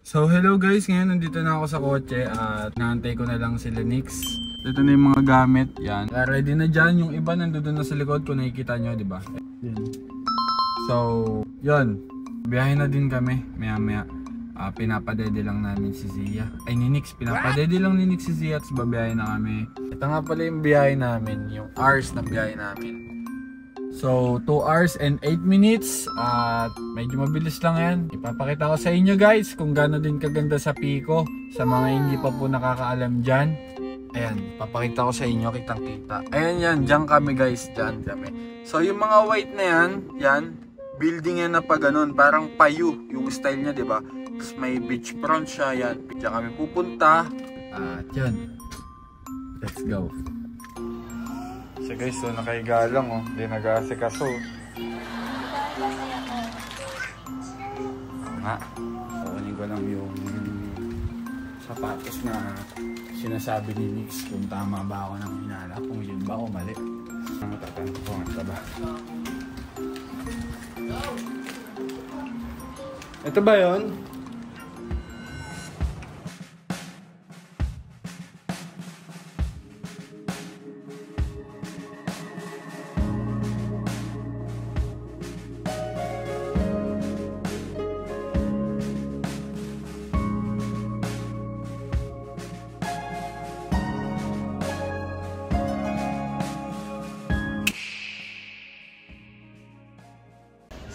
So hello guys, ngayon nandito na ako sa kotse at naantay ko na lang sila Nix. Ito na yung mga gamit, yan. Ready na dyan, yung iba nandoon na sa likod kung nakikita nyo, diba? So, yun. Biyahe na din kami, maya maya. Pinapadede lang namin si Zia. Ay ni Nix, pinapadede lang ni Nix si Zia at babiyahe na kami. Ito nga pala yung biyahe namin, yung hours na biyahe namin. So, 2 hours and 8 minutes at medyo mabilis lang yan. Ipapakita ko sa inyo guys kung gaano din kaganda sa Pico. Sa mga hindi pa po nakakaalam dyan. Ayan, papakita ko sa inyo, kitang kita. Ayan yan, dyan kami guys, dyan kami. So, yung mga white na yan, building yan na pa ganun. Parang payu yung style niya, diba? Tapos may beach front siya, yan. Diyan kami pupunta. At yun, let's go. So guys, so nakahiga lang oh, hindi nag-aasikaso. Nga, kukunin ko lang yung sapatos na sinasabi ni Nix kung tama ba ako ng hinala, kung yun ba o mali. Matatanto ko nga ba? Ito ba yun?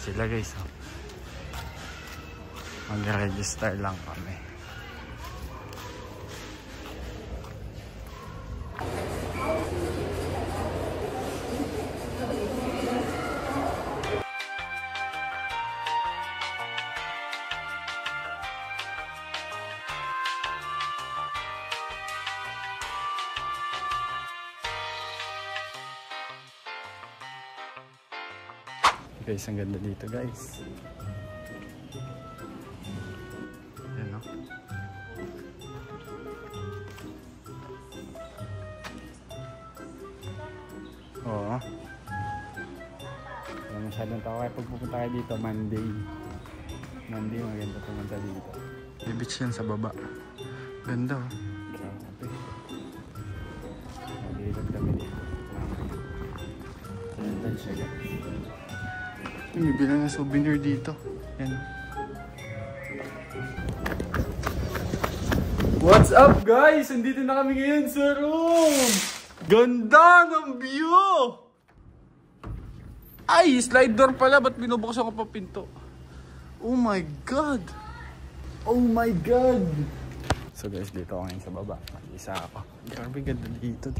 Sila guys, oh. Mag-register lang kami. Guys, ang ganda dito guys. Ayan o. Oo. Wala masyadong tao kaya pag pupunta kayo dito Monday maganda pumunta dito. May beach yan sa baba. Ganda o. Grabe. Mag-iilog kami dito. Ganda siya guys. May bilang na souvenir dito. Yan. What's up guys? Andito na kami ngayon sa room. Ganda ng view! Ay, slide door pala. Ba't binubuksan ko pa pinto? Oh my God! Oh my God! So guys, dito ako ngayon sa baba. Mag-isa ako. Grabe ganda dito.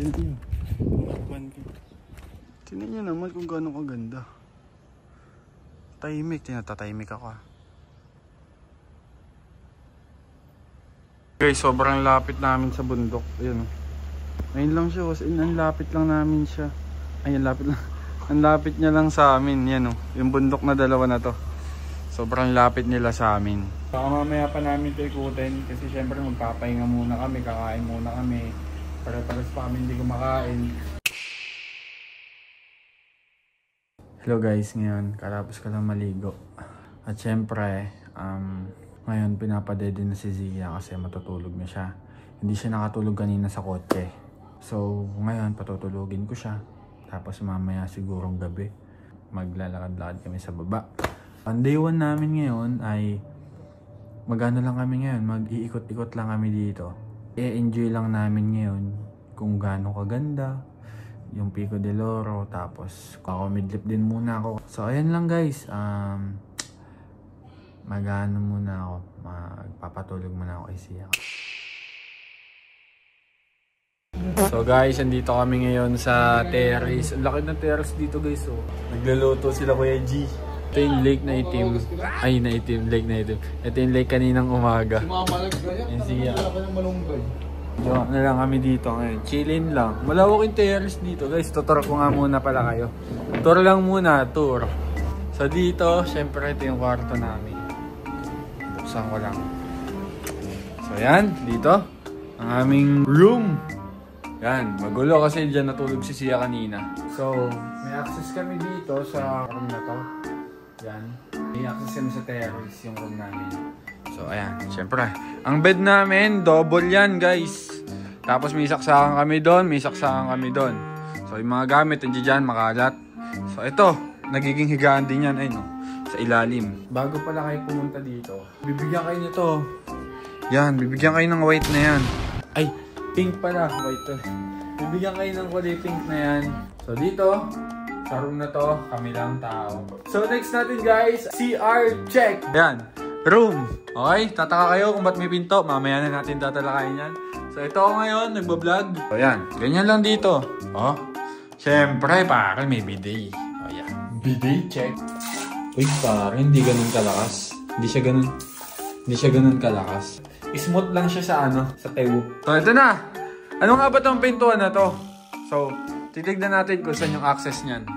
Tingnan nyo naman kung gaano kaganda. Tahimik, tinatatahimik ako ah. Guys, sobrang lapit namin sa bundok. Ayun. Ayun lang siya, ang lapit lang namin siya. Ayun, lapit lang. Ang lapit niya lang sa amin, yan oh. Yung bundok na dalawa na to. Sobrang lapit nila sa amin. Baka mamaya pa namin ito ikutin kasi syempre magpapahinga muna kami, kakain muna kami. Para-paras pa kami hindi kumakain. Hello guys, ngayon katapos ko lang maligo. At syempre, ngayon pinapadede na si Zia kasi matutulog na siya. Hindi siya nakatulog kanina sa kotse. So ngayon patutulugin ko siya. Tapos mamaya sigurong gabi maglalakad-lakad kami sa baba. Ang day 1 namin ngayon ay mag-ano lang kami ngayon, mag-iikot-ikot lang kami dito. I-enjoy lang namin ngayon kung gaano kaganda yung Pico del Oro, tapos midlip din muna ako. So ayan lang guys, mag-ano muna ako, magpapatulog muna ako kay Zia. So guys, andito kami ngayon sa terrace. Ang laki ng terrace dito guys, oh. Nagluluto sila Kuya G. Ito yung lake na itim. Ay, na itim, lake na itim. Ito yung lake kaninang umaga. Yung Zia. Diyan na lang kami dito ngayon. Chillin lang. Malawak yung terrace dito guys. Tutor ko nga muna pala kayo. Tour lang muna. Tour. So dito, syempre ito yung kwarto namin. Buksan ko lang. So yan. Dito. Ang aming room. Yan. Magulo kasi dyan natulog si Zia kanina. So may access kami dito sa room na to. Yan. May access kami sa terrace yung room namin. So So, ayan. Siyempre, ang bed namin, double yan, guys. Tapos may saksakan kami doon, may saksakan kami doon. So, yung mga gamit, nandiyan dyan, makalat. So, ito, nagiging higaan din yan, ay no, sa ilalim. Bago pala kayo pumunta dito, bibigyan kayo nito. Yan, bibigyan kayo ng white na yan. Ay, pink pala, white to. Bibigyan kayo ng kulay pink na yan. So, dito, sa room na to, kami lang tao. So next natin guys, CR check. Ayan, room. Okay, tataka kayo kung ba't may pinto. Mamaya na natin tatalakayin yan. So ito ako ngayon, nagbablog. So ayan, ganyan lang dito. Oh, syempre pare may bidet. O yan, bidet check. Uy pare, hindi ganun kalakas. Hindi siya ganun kalakas. Smooth lang siya sa ano, sa tewo. So ito na. Ano nga ba tong pintuan na to? So, titignan natin kung saan yung access niyan.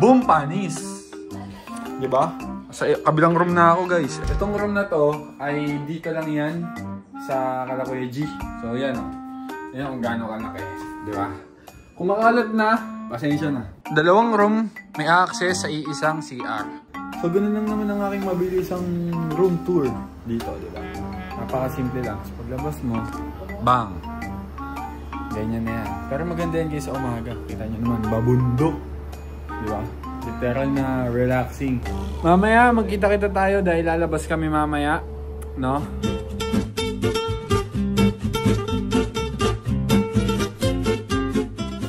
Boom, panis! Diba? Sa kabilang room na ako, guys. Itong room na to ay dito lang yan sa Kalakuya G. So, yan o. Yan kung gaano kalaki. Diba? Kung makalat na, pasensya na. Dalawang room, may access sa iisang CR. So, ganun lang naman ang aking mabilisang room tour dito, diba? Napakasimple lang. So, paglabas mo, bang! Ganyan na yan. Pero maganda yan guys sa umaga. Kita nyo naman, babundok. Diba? Literal na relaxing. Mamaya, magkita-kita tayo dahil lalabas kami mamaya. No?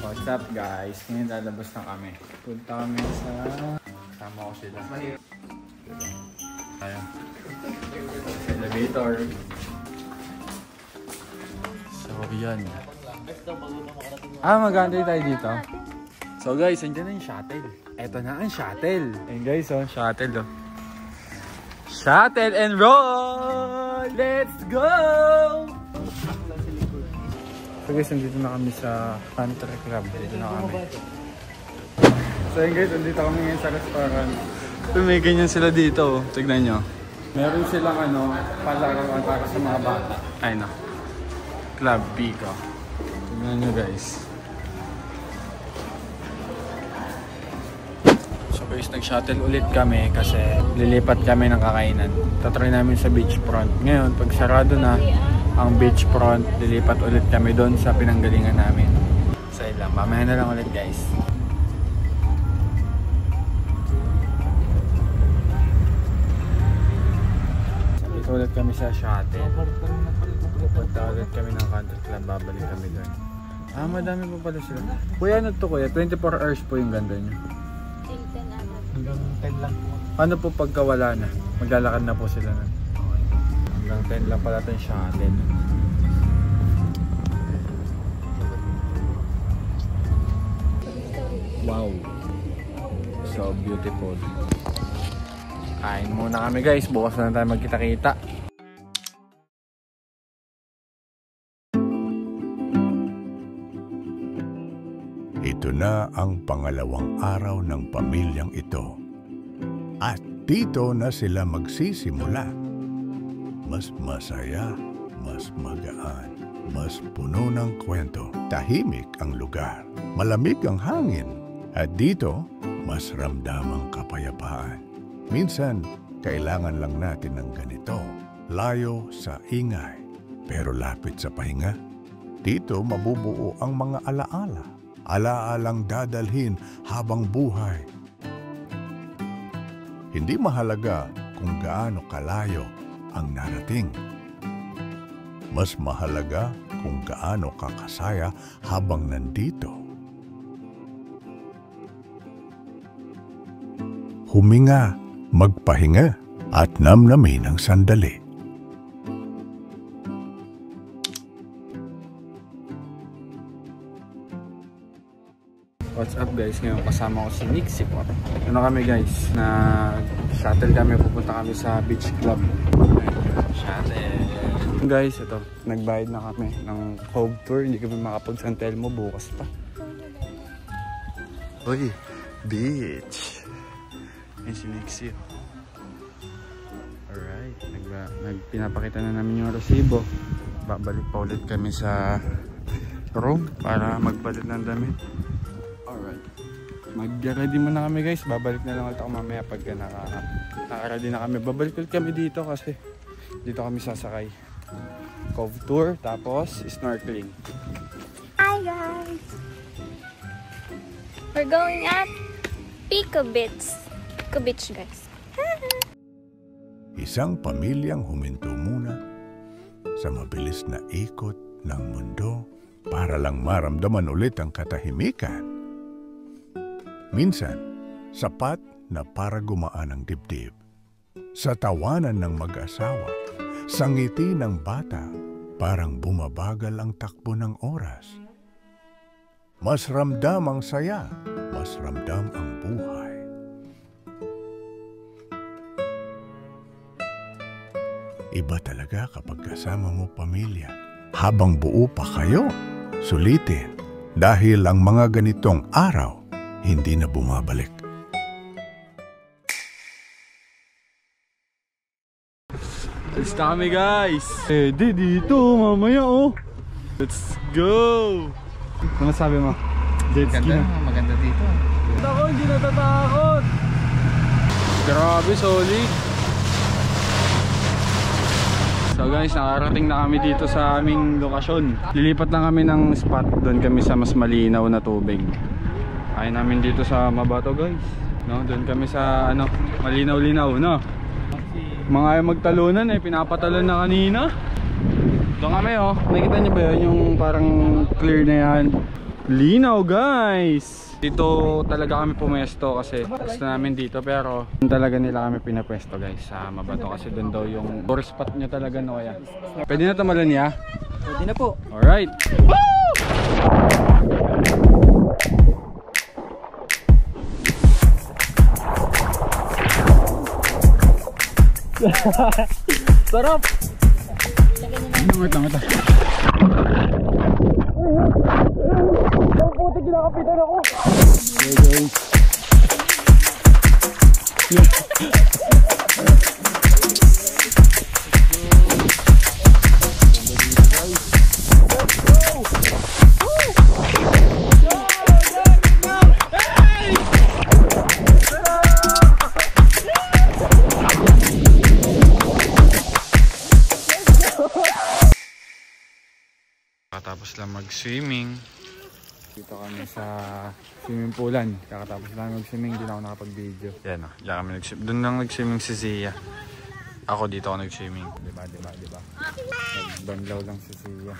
What's up guys? Ngayon lalabas na kami. Punta kami sa... Kasama ko sila. Diba? Ayan. Elevator. So, yan. Maganda tayo dito. So guys, andyan na yung shuttle. Eto na ang shuttle. And guys, oh, shuttle oh. Shuttle and roll! Let's go! So guys, andito na kami sa Country Club. Dito na kami. So yun guys, andito kami ngayon sa restaurant. So may ganyan sila dito. Tignan nyo. Meron silang ano, palaruan para sa mga bata. Ay no. Club Pico. Tignan nyo guys. So guys, nag-shuttle ulit kami kasi lilipat kami ng kakainan. Tatry namin sa beachfront. Ngayon, pag sarado na ang beachfront, lilipat ulit kami doon sa pinanggalingan namin. So yun lang, mamaya na lang ulit guys. Dito ulit kami sa shuttle. Pupunta ulit kami ng Country Club, babalik kami doon. Madami pa pala sila. Kuya, ano to kuya? 24 hours po yung ganda nyo. Hanggang 10 lang po. Ano po pagka wala na? Maglalakad na po sila na. Hanggang 10 lang pala itong shuttle. Wow. So beautiful. Kain muna kami guys. Bukas na tayo magkita-kita. Ito na ang pangalawang araw ng pamilyang ito. At dito na sila magsisimula. Mas masaya, mas magaan, mas puno ng kwento. Tahimik ang lugar, malamig ang hangin. At dito, mas ramdam ang kapayapaan. Minsan, kailangan lang natin ng ganito. Layo sa ingay, pero lapit sa pahinga. Dito mabubuo ang mga alaala. Alaalang dadalhin habang buhay. Hindi mahalaga kung gaano kalayo ang narating. Mas mahalaga kung gaano kakasaya habang nandito. Huminga, magpahinga at namnamin ang sandali. What's up guys? Ngayon kasama ko si Nick Sipor. Ano kami guys? Shuttle kami, pupunta kami sa beach club. Shuttle. Guys, ito. Nagbayad na kami ng Cove Tour. Hindi kami makapag San Telmo bukas pa. Uy, beach. Yan si Nick Sip. Alright. Pinapakita na namin yung resibo. Babalik pa ulit kami sa room para magpalit ng damit. Alright. Mag-ready muna kami guys. Babalik na lang ulit ako mamaya pag naka-ready na kami. Babalik ulit kami dito kasi Dito kami sasakay. Cove tour, tapos snorkeling. Hi guys! We're going at Pico Beach. Pico Beach guys. Isang pamilyang huminto muna sa mabilis na ikot ng mundo para lang maramdaman ulit ang katahimikan. Minsan, sapat na para gumaan ang dibdib. Sa tawanan ng mag-asawa, sa ngiti ng bata, parang bumabagal ang takbo ng oras. Mas ramdam ang saya, mas ramdam ang buhay. Iba talaga kapag kasama mo pamilya. Habang buo pa kayo, sulitin dahil ang mga ganitong araw hindi na bumabalik. Alis na kami guys! Pwede dito mamaya oh! Let's go! Ano sabi mo? Jet ski na. Maganda dito. Ako hindi natatakot! Grabe, solid! So guys, nakarating na kami dito sa aming lokasyon. Lilipat lang kami ng spot. Doon kami sa mas malinaw na tubig. Ayaw namin dito sa Mabato guys. No? Doon kami sa ano, malinaw-linaw, no? Mga ayaw magtalunan eh, pinapatalon na kanina. Doon kami oh, nakita niyo ba yun? Yung parang clear na yan. Linaw guys! Dito talaga kami pumesto kasi gusto namin dito, pero talaga nila kami pinapwesto guys sa Mabato kasi doon daw yung tourist spot niya talaga, no? Kaya pwede na tumalon niya? Pwede na po. Alright! Sarap! Ito. Ang puti, kinakapitan ako! Kakatapos lang mag-swimming. Dito kami sa swimming poolan. Kakatapos lang mag-swimming, hindi na ako nakapag-video. Yan o, diyan kami nag-swimming. Doon lang nag-swimming si Zia. Ako dito ako nag-swimming. Diba? Nagbanlaw lang si Zia.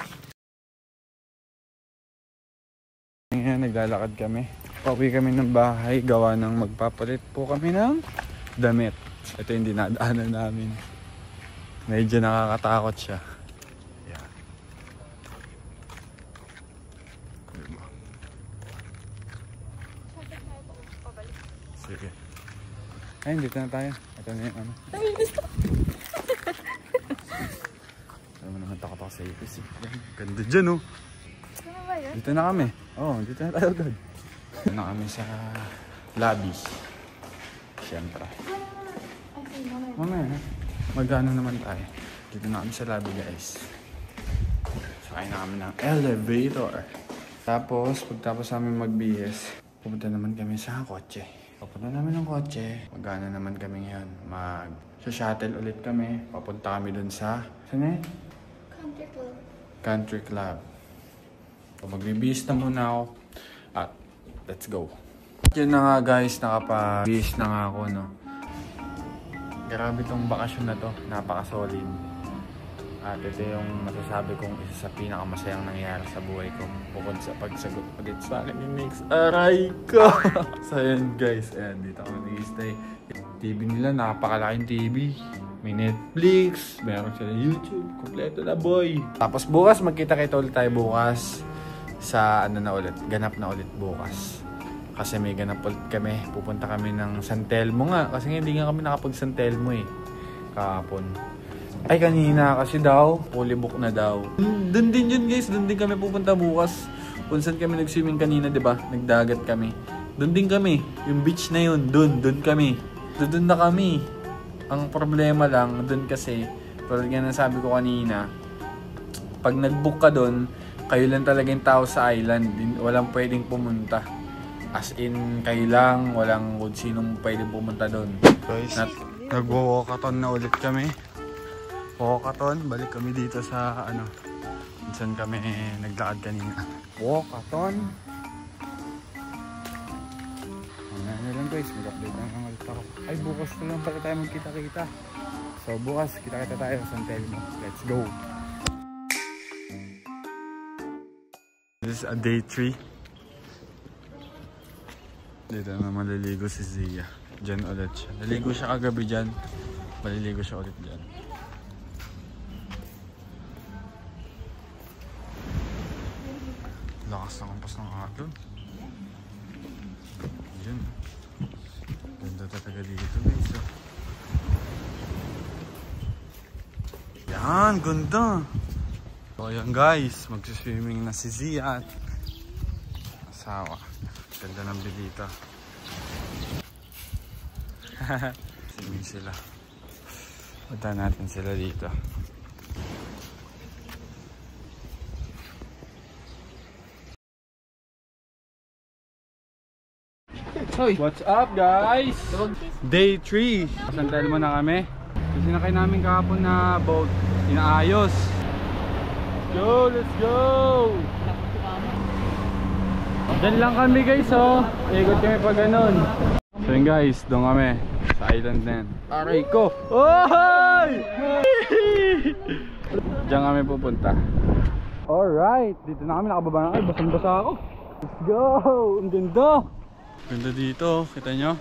Ngayon, naglalakad kami. Pauwi kami ng bahay. Gawa ng magpapalit po kami ng damit. Ito yung dinadaanan namin. Medyo nakakatakot siya. Sige. Ay, dito na tayo. Ito na yung ano. Alam mo naman takot ako sa ipis. Ganda dyan oh. Dito na kami. Oo, dito na tayo agad. Dito na kami sa lobby. Siyempre. Mamaya na. Magano naman tayo. Dito na kami sa lobby guys. Sakay na kami ng elevator. Tapos, pagtapos namin magbihis, pupunta naman kami sa kotse. Papunta namin ng kotse, magana naman kami ngayon. Mag-shuttle ulit kami. Papunta kami dun sa... Saan eh? Country Club. Country Club. So, magbibihis na muna ako. At, let's go. Yun na nga guys, nakapag-bihis na nga ako, no? Grabe tong bakasyon na to. Napaka-solid. At ito yung masasabi kong isa sa pinakamasayang nangyari sa buhay ko. Bukod sa pagsagot ulit sa akin ni Nix. Aray ko! So yun guys, ayan, dito ako nag-stay. TV nila, napakalaking TV. May Netflix, meron sila YouTube. Kompleto na boy! Tapos bukas, magkita-kita ulit tayo bukas. Sa ano na ulit, ganap na ulit bukas. Kasi may ganap ulit kami. Pupunta kami ng San Telmo nga. Kasi hindi nga kami nakapag-San Telmo eh. Kahapon. Ay, kanina kasi daw, fully book na daw. Doon din yun guys, doon din kami pupunta bukas. Kung saan kami nag-swimming kanina, diba? Nagdagat kami. Doon din kami, yung beach na yun, doon kami. Doon na kami. Ang problema lang, doon kasi, tulad nga nasabi ko kanina, pag nag-book ka doon, kayo lang talaga yung tao sa island. Walang pwedeng pumunta. As in, kayo lang, walang kung sinong pwedeng pumunta doon. Guys, nag-walkathon na ulit kami. Walkathon, balik kami dito sa ano, minsan kami naglakad kanina. Walkathon. Ano lang guys, mag-update lang ulit ako. Ay, bukas na lang pala tayo magkita-kita. So bukas, kita-kita tayo sa San Telmo. Let's go! This is a day 3. Dito na maliligo si Zia. Diyan ulit siya. Naligo siya kagabi dyan. Maliligo siya ulit dyan. Lakas ng kampas ng hardon. Diyan. Ganda talaga dito guys. Yan, ganda. So ayan guys, magsiswimming na si Zia at asawa. Ganda ng bilita. Swimming sila. Punta natin sila dito. What's up guys? Day 3. San Telmo na kami. Sinakay namin kahapon na boat. Inaayos. Let's go! Diyan lang kami guys oh. Ikot kami pa ganun. So yun guys, doon kami sa island na yan. Aray ko! Ohoy! Diyan kami pupunta. Alright, dito na kami, nakababa na kami. Basang-basa ako. Let's go! Ang ganda! Ganda dito, kita nyo?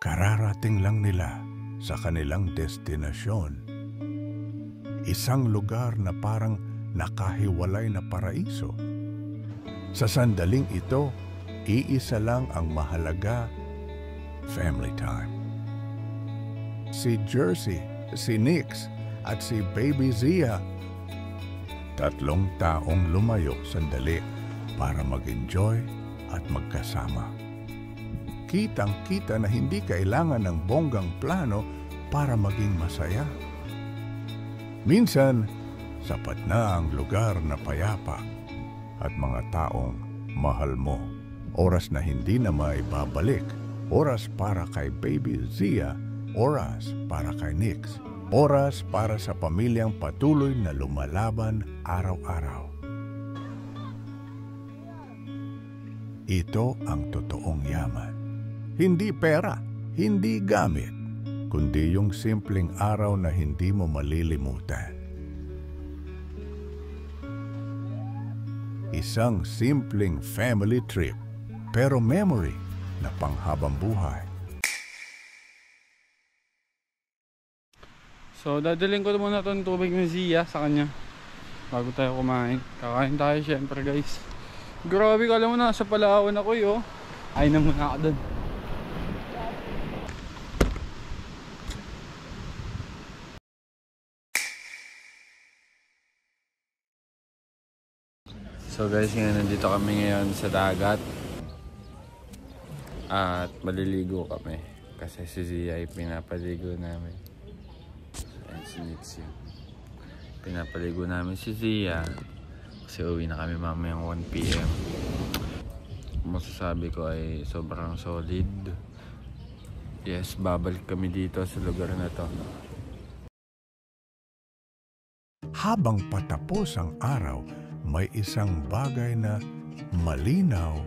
Kararating lang nila sa kanilang destinasyon. Isang lugar na parang nakahiwalay na paraiso. Sa sandaling ito, iisa lang ang mahalaga, family time. Si Jersey, si Nix, at si Baby Zia. 3 taong lumayo sandali para mag-enjoy at magkasama. Kitang-kita na hindi kailangan ng bonggang plano para maging masaya. Minsan, sapat na ang lugar na payapa at mga taong mahal mo. Oras na hindi na maibabalik. Oras para kay Baby Zia. Oras para kay Nix. Oras para sa pamilyang patuloy na lumalaban araw-araw. Ito ang totoong yaman. Hindi pera, hindi gamit, kundi yung simpleng araw na hindi mo malilimutan. Isang simpleng family trip, pero memory na panghabang buhay. So dadalhin ko muna itong tubig ni Zia sa kanya bago tayo kumain. Kakain tayo syempre guys. Grabe, kala mo nasa Palawan ako yo. Ay na muna ako dun. So guys, ngayon nandito kami ngayon sa dagat at maliligo kami kasi si Zia ay pinapaligo namin. Ayan si Nix yun. Pinapaligo namin si Zia kasi uwi na kami mamayang 1 PM. Masasabi ko ay sobrang solid. Yes, babalik kami dito sa lugar na to. Habang patapos ang araw, may isang bagay na malinaw.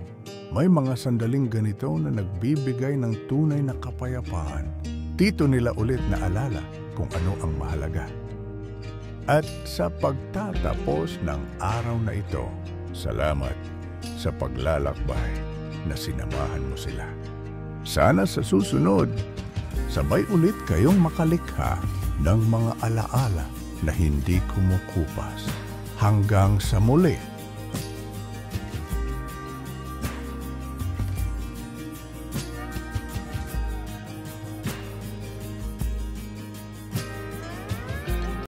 May mga sandaling ganito na nagbibigay ng tunay na kapayapaan. Dito nila ulit naalala kung ano ang mahalaga. At sa pagtatapos ng araw na ito, salamat sa paglalakbay na sinamahan mo sila. Sana sa susunod, sabay ulit kayong makalikha ng mga alaala na hindi kumukupas. Hanggang sa muli.